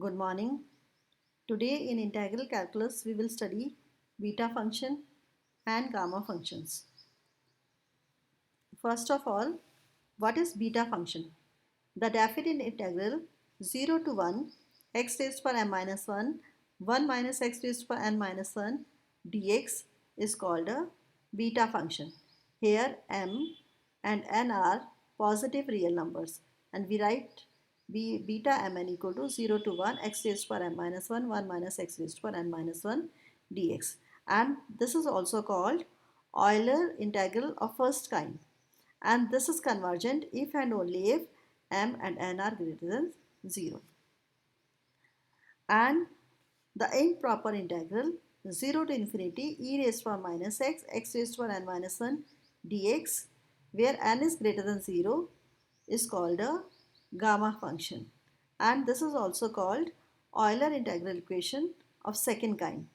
Good morning. Today in integral calculus we will study beta function and gamma functions. First of all, what is beta function? The definite integral 0 to 1 x raised to power m minus 1 1 minus x raised to power n minus 1 dx is called a beta function. Here m and n are positive real numbers and we write beta mn equal to 0 to 1 x raised to power m minus 1 1 minus x raised to power n minus 1 dx, and this is also called Euler integral of first kind, and this is convergent if and only if m and n are greater than 0. And the improper integral 0 to infinity e raised to power minus x raised to power n minus 1 dx, where n is greater than 0, is called a gamma function, and this is also called Euler integral equation of second kind,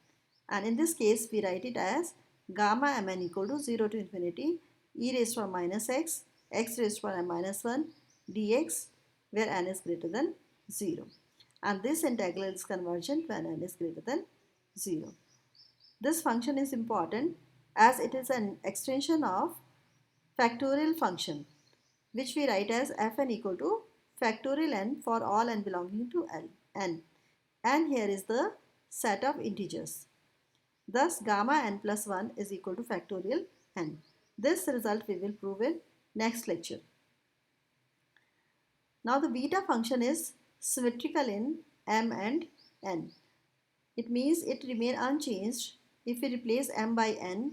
and in this case we write it as gamma mn equal to 0 to infinity e raised to power minus x raised to power n minus 1 dx, where n is greater than 0, and this integral is convergent when n is greater than 0. This function is important as it is an extension of factorial function, which we write as fn equal to factorial n for all n belonging to n, and here is the set of integers. Thus, gamma n plus 1 is equal to factorial n. This result we will prove in next lecture. Now, the beta function is symmetrical in m and n. It means it remains unchanged if we replace m by n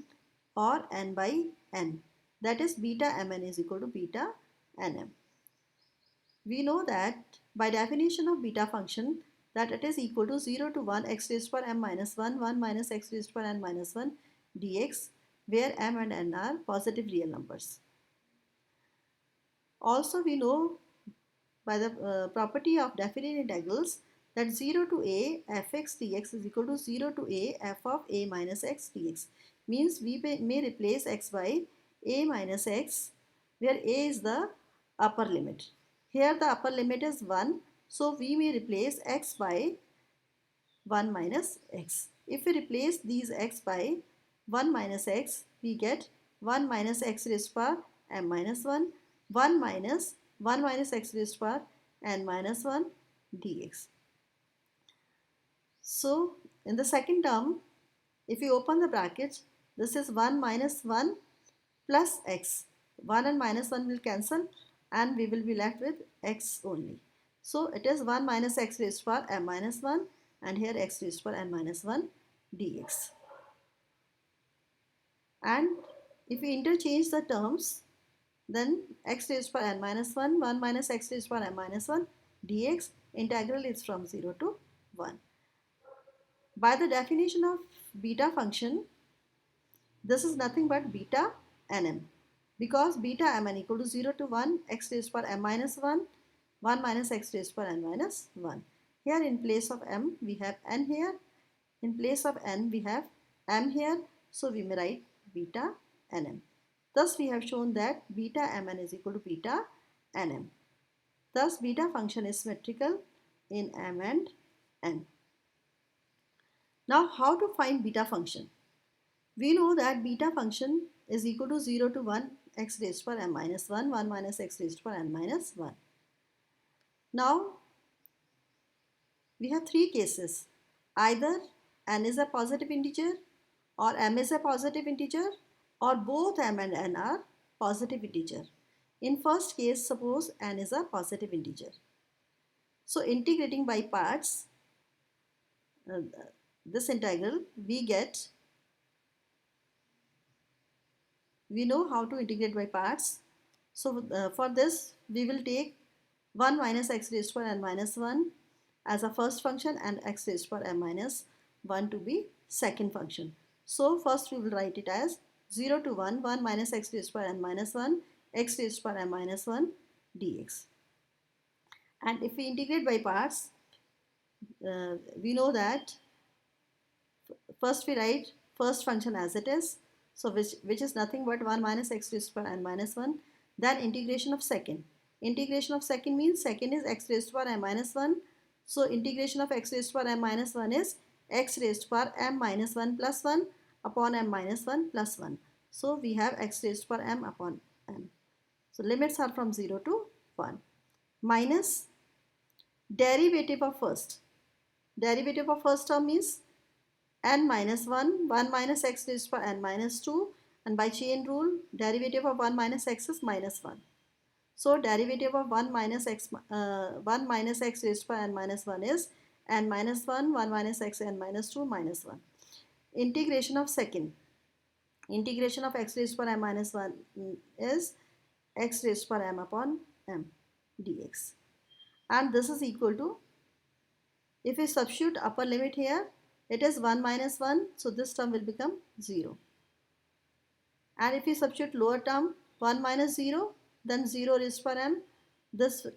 or n by n. That is, beta mn is equal to beta nm. We know that by definition of beta function that it is equal to 0 to 1 x raised to power m minus 1 1 minus x raised to power n minus 1 dx, where m and n are positive real numbers. Also, we know by the property of definite integrals that 0 to a fx dx is equal to 0 to a f of a minus x dx. Means we may replace x by a minus x, where a is the upper limit. Here the upper limit is 1, so we may replace x by 1 minus x. If we replace these x by 1 minus x, we get 1 minus x raised to power m minus 1, 1 minus x raised to power n minus 1 dx. So, in the second term, if you open the brackets, this is 1 minus 1 plus x. 1 and minus 1 will cancel and we will be left with x only. So, it is 1 minus x raised to power m minus 1 and here x raised to power n minus 1 dx. And if we interchange the terms, then x raised to power n minus 1, 1 minus x raised to power n minus 1 dx, integral is from 0 to 1. By the definition of beta function, this is nothing but beta nm, because beta mn equal to 0 to 1 x raised to power m minus 1, 1 minus x raised to power n minus 1. Here in place of m we have n here, in place of n we have m here, so we may write beta nm. Thus we have shown that beta mn is equal to beta nm. Thus beta function is symmetrical in m and n. Now, how to find beta function? We know that beta function is equal to 0 to 1 x raised to power m minus 1, 1 minus x raised to power n minus 1. Now, we have three cases. Either n is a positive integer, or m is a positive integer, or both m and n are positive integer. In first case, suppose n is a positive integer. So, integrating by parts, this integral we know how to integrate by parts. So for this we will take 1 minus x raised to power n minus 1 as a first function and x raised to power n minus 1 to be second function. So first we will write it as 0 to 1 1 minus x raised to power n minus 1 x raised to power n minus 1 dx. And if we integrate by parts, we know that first we write first function as it is, so which is nothing but 1 minus x raised to power n minus 1. Then integration of second. Integration of second means second is x raised to power n minus 1 So integration of x raised to power m minus 1 is x raised to power m minus 1 plus 1 upon m minus 1 plus 1. So we have x raised to power m upon m. So limits are from 0 to 1. Minus derivative of first. Derivative of first term is n minus 1, 1 minus x raised to power n minus 2, and by chain rule, derivative of 1 minus x is minus 1. So derivative of 1 minus x raised to power n minus 1 is n minus 1, 1 minus x n minus 2 minus 1. Integration of second. Integration of x raised to power m minus 1 is x raised to power m upon m dx. And this is equal to, if we substitute upper limit here, it is 1 minus 1, so this term will become 0. And if we substitute lower term 1 minus 0, then 0 raised to power m,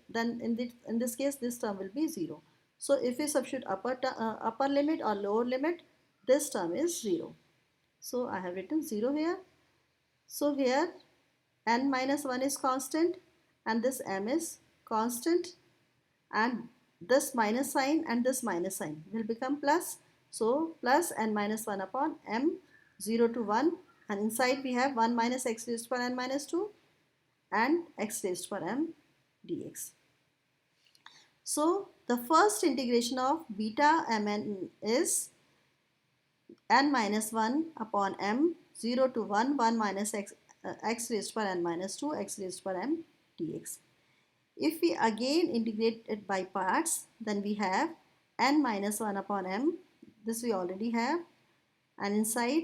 then in this case this term will be 0. So if we substitute upper limit or lower limit, this term is 0. So I have written 0 here. So here n minus 1 is constant and this m is constant, and this minus sign and this minus sign will become plus. So plus n minus 1 upon m, 0 to 1, and inside we have 1 minus x raised to power n minus 2 and x raised to power m dx. So the first integration of beta mn is n minus 1 upon m, 0 to 1, 1 minus x raised to power n minus 2, x raised to power m dx. If we again integrate it by parts, then we have n minus 1 upon m, this we already have, and inside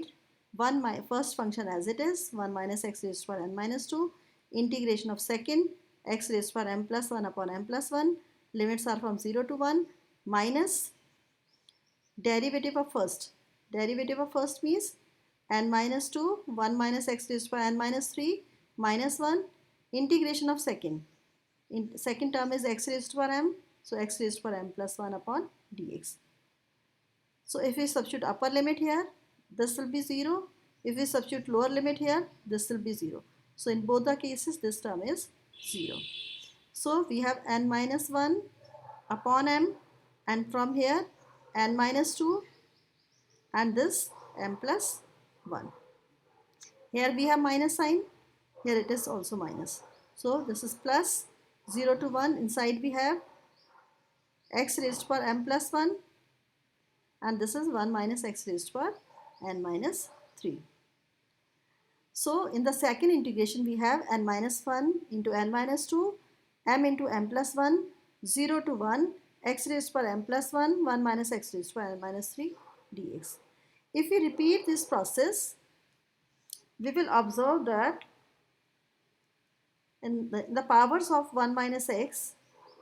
first function as it is, 1 minus x raised to power n minus 2, integration of second, x raised to power m plus 1 upon m plus 1, limits are from 0 to 1, minus derivative of first. Derivative of first means n minus 2, 1 minus x raised to power n minus 3, minus 1, integration of second. Second term is x raised to power m, so x raised to power m plus 1 upon dx. So if we substitute upper limit here, this will be 0. If we substitute lower limit here, this will be 0. So in both the cases, this term is 0. So we have n minus 1 upon m, and from here n minus 2 and this m plus 1. Here we have minus sign, here it is also minus. So this is plus 0 to 1, inside we have x raised to power m plus 1, and this is 1 minus x raised to power n minus 3. So in the second integration we have n minus 1 into n minus 2, m into m plus 1, 0 to 1, x raised to power m plus 1, 1 minus x raised to power n minus 3 dx. If we repeat this process, we will observe that in the powers of 1 minus x,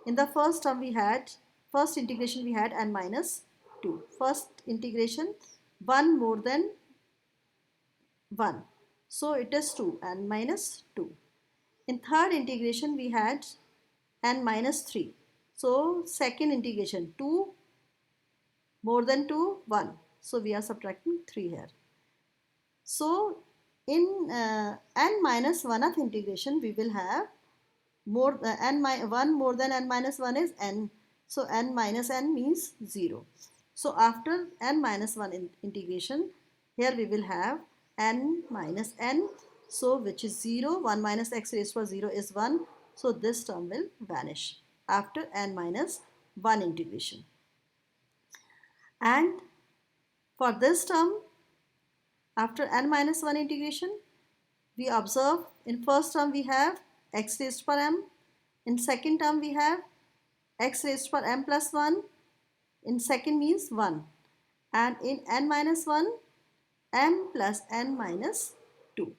in the first term first integration we had n minus 2. First integration 1 more than 1. So it is 2, n minus 2. In third integration we had n minus 3. So second integration 2 more than 2, 1. So we are subtracting 3 here. So in n minus 1th integration we will have one more than n minus 1 is n. So n minus n means 0. So after n minus 1 integration, here we will have n minus n, so which is 0. 1 minus x raised to power 0 is 1. So this term will vanish after n minus 1 integration. And for this term, after n minus 1 integration, we observe in first term we have x raised to power m, in second term we have x raised to power m plus 1, in second means 1, and in n minus 1, m plus n minus 2.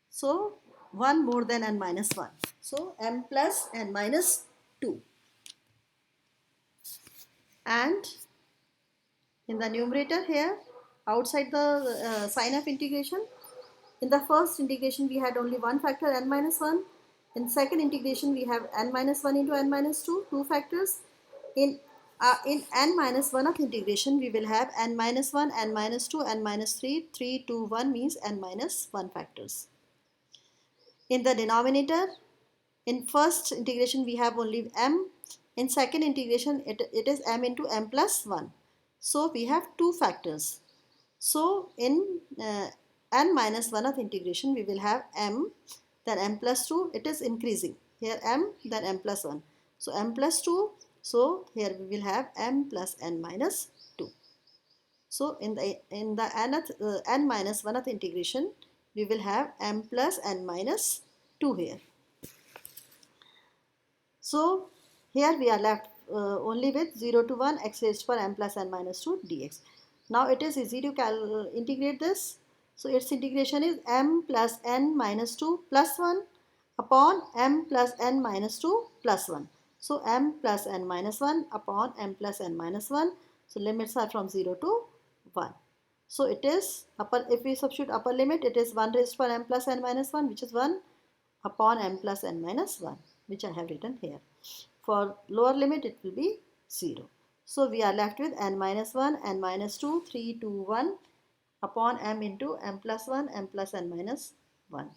So 1 more than n minus 1. So m plus n minus 2. And in the numerator here, outside the sign of integration, in the first integration we had only one factor n minus 1. In second integration we have n minus 1 into n minus 2, two factors. In n minus 1th integration we will have n minus 1, n minus 2, n minus 3, 3, 2, 1 means n minus 1 factors. In the denominator, in first integration we have only m, In second integration, it is m into m plus 1. So we have two factors. So in n minus 1th integration, we will have m, then m plus 2, it is increasing. Here m, then m plus 1. So m plus 2, so here we will have m plus n minus 2. So in the n minus 1th integration, we will have m plus n minus 2 here. So here we are left only with 0 to 1 x raised to power m plus n minus 2 dx. Now it is easy to integrate this. So its integration is m plus n minus 2 plus 1 upon m plus n minus 2 plus 1. So m plus n minus 1 upon m plus n minus 1. So limits are from 0 to 1. So it is if we substitute upper limit, it is 1 raised to power m plus n minus 1, which is 1 upon m plus n minus 1, which I have written here. For lower limit, it will be 0. So we are left with n minus 1, n minus 2, 3, 2, 1 upon m into m plus 1, m plus n minus 1.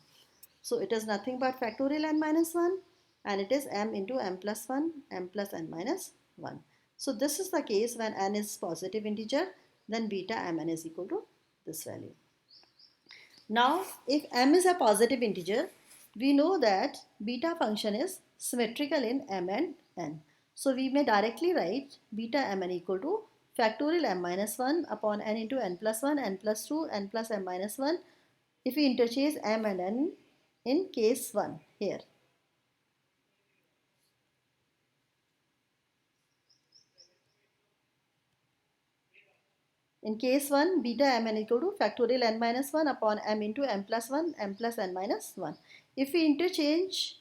So it is nothing but factorial n minus 1, and it is m into m plus 1, m plus n minus 1. So this is the case when n is positive integer, then beta mn is equal to this value. Now, if m is a positive integer, we know that beta function is symmetrical in m and n. So we may directly write beta mn equal to factorial m minus 1 upon n into n plus 1, n plus 2, n plus m minus 1 if we interchange m and n in case 1 here. In case 1, beta mn equal to factorial n minus 1 upon m into m plus 1, m plus n minus 1. If we interchange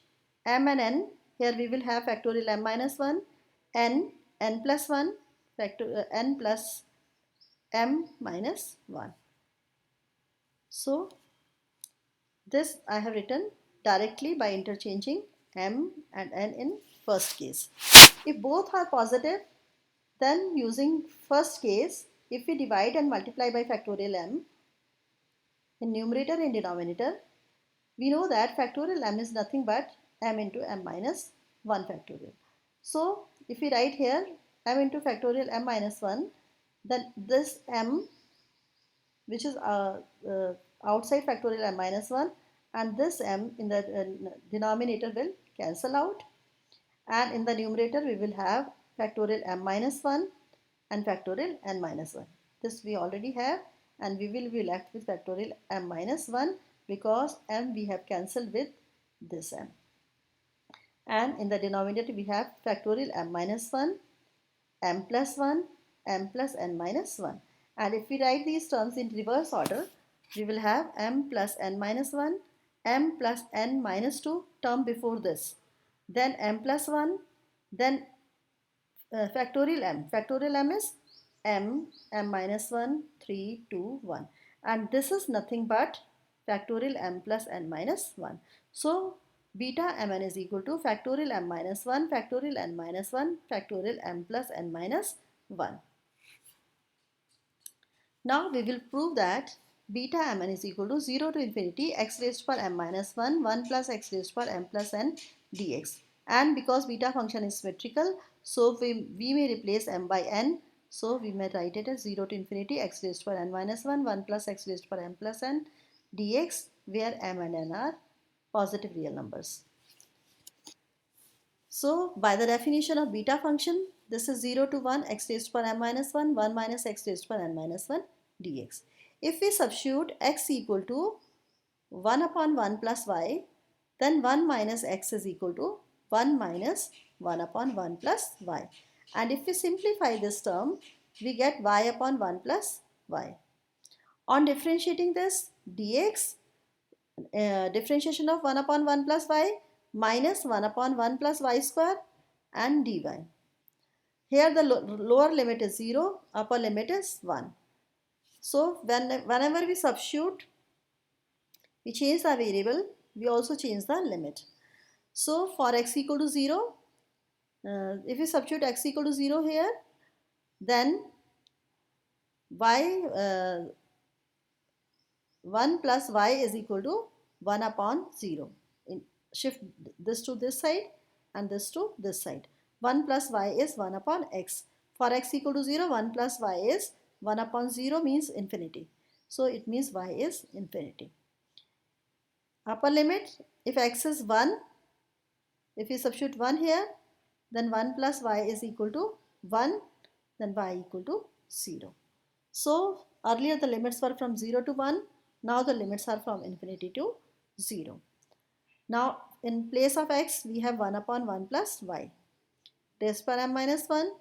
m and n, here we will have factorial m minus 1, n, n plus 1, n plus m minus 1. So this I have written directly by interchanging m and n in first case. If both are positive, then using first case, if we divide and multiply by factorial m in numerator and denominator, we know that factorial m is nothing but m into m minus 1 factorial. So if we write here m into factorial m minus 1, then this m, which is outside factorial m minus 1, and this m in the denominator will cancel out, and in the numerator we will have factorial m minus 1 and factorial n minus 1. This we already have, and we will be left with factorial m minus 1 because m we have cancelled with this m. And in the denominator we have factorial m minus 1, m plus 1, m plus n minus 1. And if we write these terms in reverse order, we will have m plus n minus 1, m plus n minus 2 term before this, then m plus 1, then factorial m. Factorial m is m, m minus 1, 3, 2, 1. And this is nothing but factorial m plus n minus 1. So beta mn is equal to factorial m minus 1, factorial n minus 1, factorial m plus n minus 1. Now we will prove that beta mn is equal to 0 to infinity x raised to power m minus 1, 1 plus x raised to power m plus n dx. And because beta function is symmetrical, so we may replace m by n. So we may write it as 0 to infinity x raised to power n minus 1, 1 plus x raised to power m plus n dx, where m and n are positive real numbers. So by the definition of beta function, this is 0 to 1 x raised to power m minus 1, 1 minus x raised to power n minus 1 dx. If we substitute x equal to 1 upon 1 plus y, then 1 minus x is equal to 1 minus 1 upon 1 plus y. And if we simplify this term, we get y upon 1 plus y. On differentiating this, dx, differentiation of 1 upon 1 plus y minus 1 upon 1 plus y square and dy. Here the lower limit is 0, upper limit is 1. So whenever we substitute, we change the variable, we also change the limit. So for x equal to 0, if we substitute x equal to 0 here, then y 1 plus y is equal to 1 upon 0. Shift this to this side and this to this side. 1 plus y is 1 upon x. For x equal to 0, 1 plus y is 1 upon 0 means infinity. So it means y is infinity. Upper limit, if x is 1, if you substitute 1 here, then 1 plus y is equal to 1, then y equal to 0. So earlier the limits were from 0 to 1, now the limits are from infinity to 0. Now in place of x we have 1 upon 1 plus y raised to m minus 1.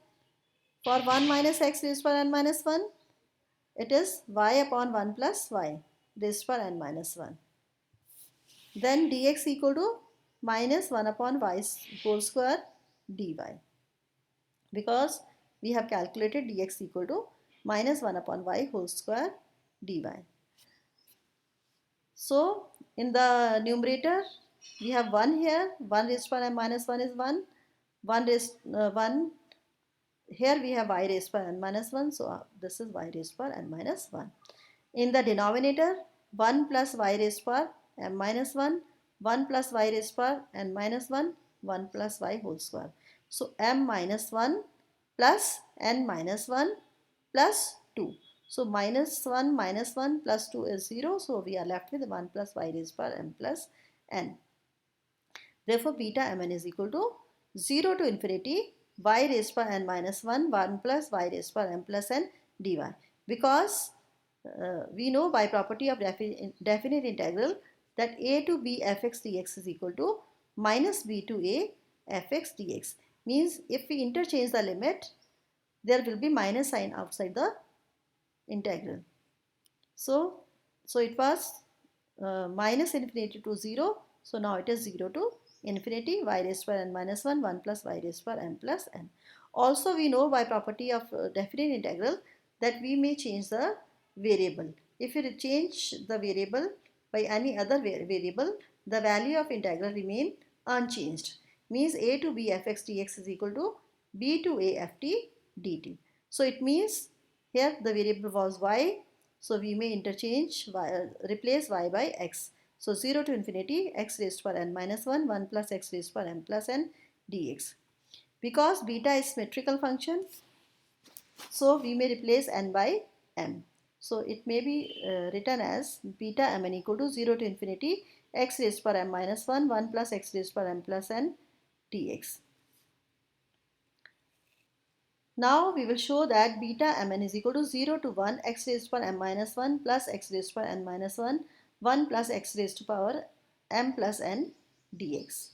For 1 minus x raised to n minus 1, it is y upon 1 plus y raised to n minus 1. Then dx equal to minus 1 upon y whole square dy, because we have calculated dx equal to minus 1 upon y whole square dy. So in the numerator we have 1 here, 1 raised to n minus 1 is 1, 1 here we have y raised to n minus 1, so this is y raised to n minus 1. In the denominator 1 plus y raised to m minus 1, 1 plus y raised to n minus 1, 1 plus y whole square. So m minus 1 plus n minus 1 plus 2. So minus 1 plus 2 is 0. So we are left with 1 plus y raised to m plus n. Therefore beta mn is equal to 0 to infinity y raised to n minus 1, 1 plus y raised to m plus n dy. Because we know by property of definite integral that a to b fx dx is equal to minus b to a fx dx. Means if we interchange the limit, there will be minus sign outside the integral. So it was minus infinity to 0. So now it is 0 to infinity y raised to n minus 1, 1 plus y raised to m plus n. Also we know by property of definite integral that we may change the variable. If you change the variable by any other variable, the value of integral remain unchanged. Means a to b fx dx is equal to b to a ft dt. So it means here the variable was y, so we may interchange replace y by x. So 0 to infinity x raised to n minus 1, 1 plus x raised to n plus n dx. Because beta is symmetrical function, so we may replace n by m. So it may be written as beta mn equal to 0 to infinity x raised to m minus 1, 1 plus x raised to m plus n dx. Now we will show that beta mn is equal to 0 to 1 x raised to m minus 1 plus x raised to n minus 1, 1 plus x raised to power m plus n dx.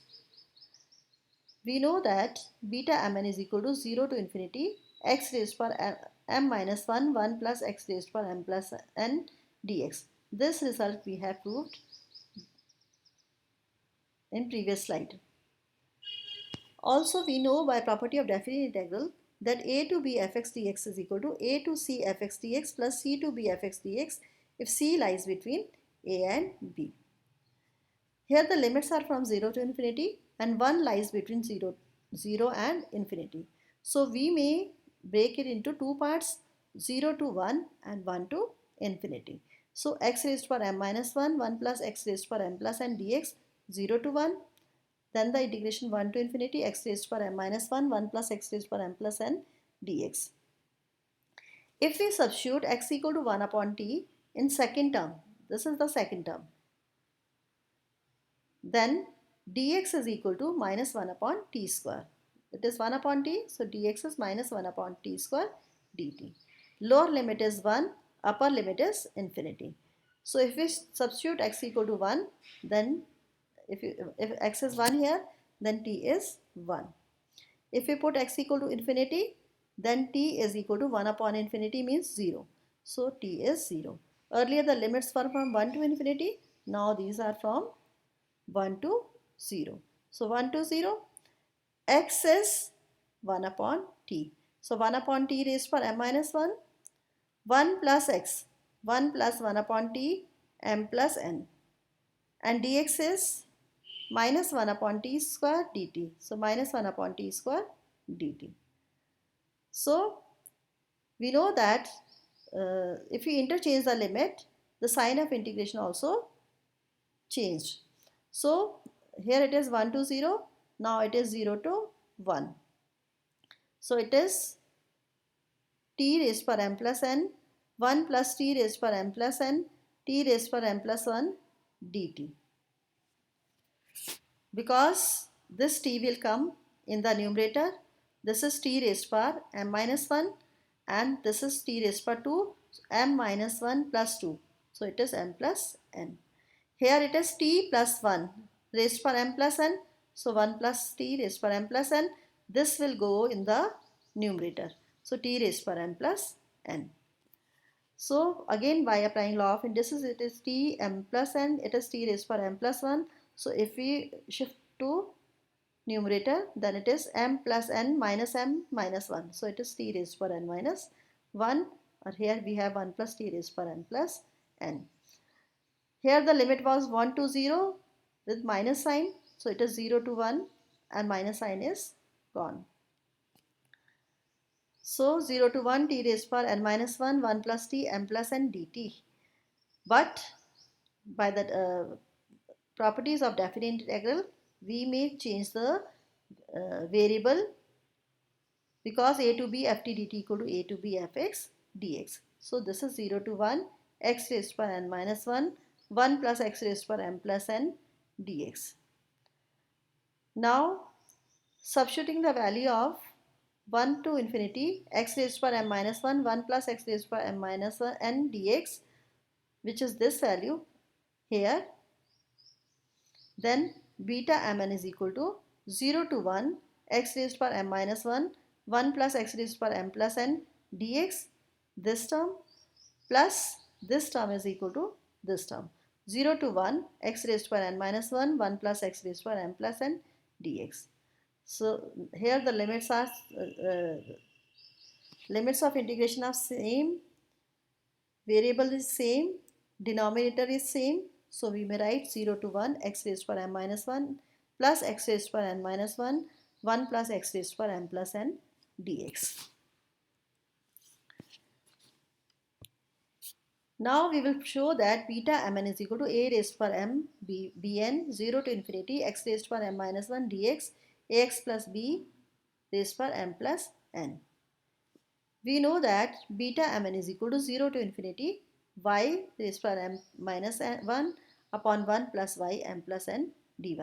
We know that beta mn is equal to 0 to infinity x raised to m minus 1, 1 plus x raised to m plus n dx. This result we have proved in previous slide. Also we know by property of definite integral that a to b fx dx is equal to a to c fx dx plus c to b fx dx if c lies between a and b. Here the limits are from 0 to infinity and 1 lies between 0 and infinity. So we may break it into two parts, 0 to 1 and 1 to infinity. So x raised to m minus 1, 1 plus x raised to m plus n dx, 0 to 1. Then the integration 1 to infinity x raised to m minus 1, 1 plus x raised to m plus n dx. If we substitute x equal to 1 upon t in second term, this is the second term, then dx is equal to minus 1 upon t square. It is 1 upon t, so dx is minus 1 upon t square dt. Lower limit is 1, upper limit is infinity. So if we substitute x equal to 1, then if x is 1 here, then t is 1. If we put x equal to infinity, then t is equal to 1 upon infinity means 0. So t is 0. Earlier the limits were from 1 to infinity, now these are from 1 to 0. So 1 to 0, x is 1 upon t. So 1 upon t raised to m minus 1, 1 plus x, 1 plus 1 upon t, m plus n. And dx is minus 1 upon t square dt. So minus 1 upon t square dt. So we know that if we interchange the limit, the sign of integration also changed. So here it is 1 to 0, now it is 0 to 1. So it is t raised per m plus n 1 plus t raised per m plus n t raised per m plus 1 dt. Because this t will come in the numerator, this is t raised per m minus 1 and this is t raised per 2 m minus 1 plus 2. So it is m plus n. Here it is t plus 1 raised per m plus n. So 1 plus t raised per m plus n. This will go in the numerator. So t raised per m plus n. So again by applying law of indices, it is t m plus n, it is t raised per m plus 1. So if we shift to numerator, then it is m plus n minus m minus 1. So it is t raised per n minus 1, or here we have 1 plus t raised per n plus n. Here the limit was 1 to 0 with minus sign. So it is 0 to 1 and minus sign is gone. So 0 to 1 t raised per n minus 1 1 plus t m plus n dt. But by the properties of definite integral, we may change the variable, because a to b ft dt equal to a to b fx dx. So this is 0 to 1 x raised per n minus 1 1 plus x raised per m plus n dx. Now substituting the value of 1 to infinity x raised per m minus 1 1 plus x raised per m minus n dx, which is this value here, then beta mn is equal to 0 to 1 x raised per m minus 1 1 plus x raised per m plus n dx, this term plus this term is equal to this term, 0 to 1 x raised per n minus 1 1 plus x raised per m plus n dx. So here the limits are limits of integration are same, variable is same, denominator is same. So we may write 0 to 1 x raised per m minus 1 plus x raised per n minus 1 1 plus x raised per m plus n dx. Now we will show that beta mn is equal to a raised per m bn 0 to infinity x raised per m minus 1 dx ax plus b raised per m plus n. We know that beta mn is equal to 0 to infinity y raised per m minus 1 upon 1 plus y m plus n dy.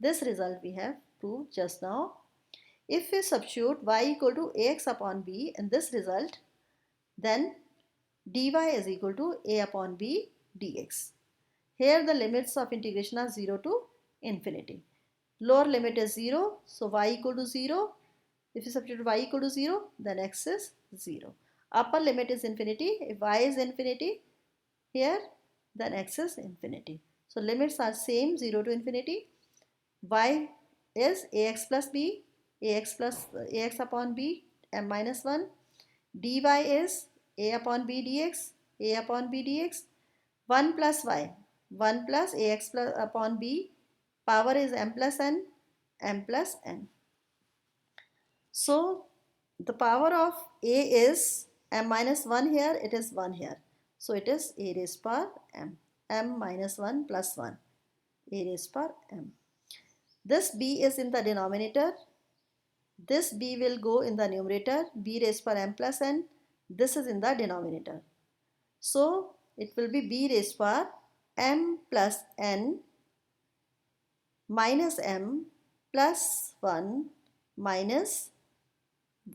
This result we have proved just now. If we substitute y equal to ax upon b in this result, then dy is equal to a upon b dx. Here the limits of integration are 0 to infinity. Lower limit is 0, so y equal to 0. If you substitute y equal to 0, then x is 0. Upper limit is infinity. If y is infinity here, then x is infinity. So limits are same, 0 to infinity. Y is ax plus b, ax upon b m minus 1. dy is a upon b dx, a upon b dx. 1 plus y, 1 plus ax plus upon b, power is m plus n, m plus n. So the power of a is m minus 1 here, it is 1 here. So it is a raised per m, m minus 1 plus 1, a raised per m. This b is in the denominator. This b will go in the numerator, b raised per m plus n. This is in the denominator. So it will be b raised per m plus n minus m plus 1 minus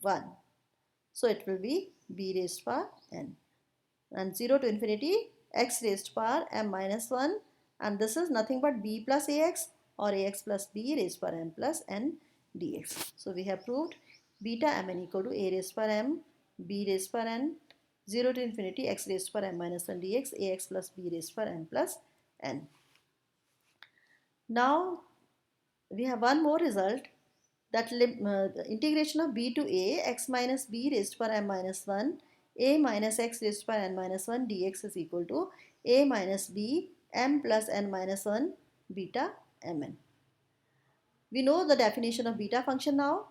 1. So it will be b raised per n. And 0 to infinity x raised per m minus 1, and this is nothing but b plus ax or ax plus b raised per m plus n dx. So we have proved beta mn equal to a raised per m b raised per n 0 to infinity x raised per m minus 1 dx ax plus b raised per m plus n. Now we have one more result, that integration of b to a x minus b raised per m minus 1 a minus x raised per n minus 1 dx is equal to a minus b m plus n minus 1 beta mn. We know the definition of beta function now.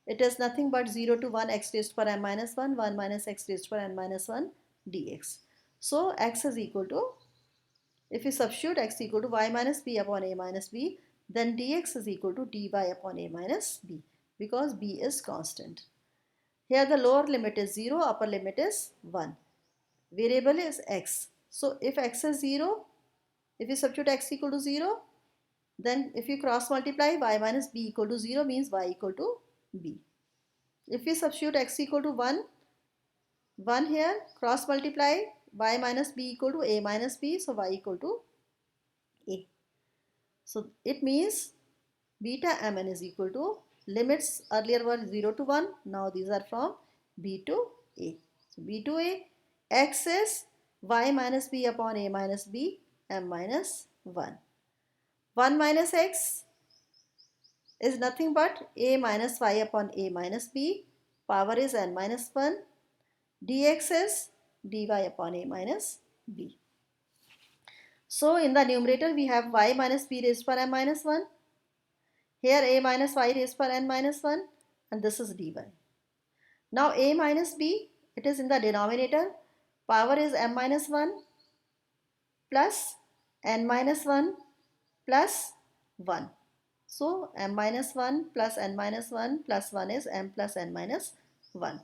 It is nothing but 0 to 1 x raised per m minus 1 1 minus x raised per n minus 1 dx. So x is equal to, if we substitute x equal to y minus b upon a minus b, then dx is equal to dy upon a minus b, because b is constant. Here the lower limit is 0, upper limit is 1. Variable is x. So if x is 0, if you substitute x equal to 0, then if you cross multiply y minus b equal to 0 means y equal to b. If we substitute x equal to 1, 1 here, cross multiply y minus b equal to a minus b, so y equal to a. So it means beta mn is equal to, limits earlier were 0 to 1, now these are from b to a. So b to a, x is y minus b upon a minus b, m minus 1. 1 minus x is nothing but a minus y upon a minus b, power is n minus 1, dx is dy upon a minus b. So in the numerator we have y minus b raised to power m minus 1, here a minus y raised to power n minus 1, and this is dy. Now a minus b, it is in the denominator, power is m minus 1 plus n minus 1 plus 1. So m minus 1 plus n minus 1 plus 1 is m plus n minus 1.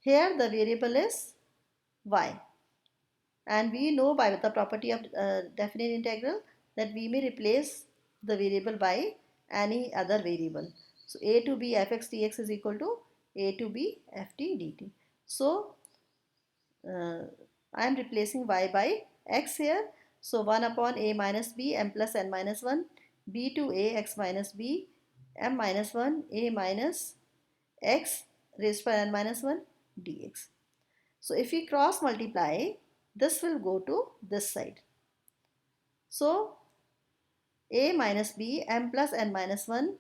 Here the variable is y, and we know by the property of definite integral that we may replace the variable by any other variable. So a to b fx dx is equal to a to b ft dt. So I am replacing y by x here. So 1 upon a minus b m plus n minus 1, b to a x minus b m minus 1 a minus x raised to n minus 1 dx. So if we cross multiply, this will go to this side. So a minus b m plus n minus 1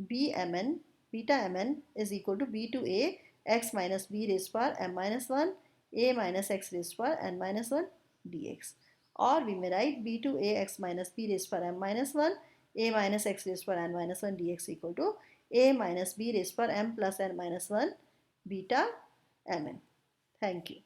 b mn beta mn is equal to b to a x minus b raised to power m minus 1 a minus x raised to power n minus 1 dx. Or we may write b to a x minus b raised to power m minus 1 a minus x raised to power n minus 1 dx equal to a minus b raised to power m plus n minus 1 beta mn. Thank you.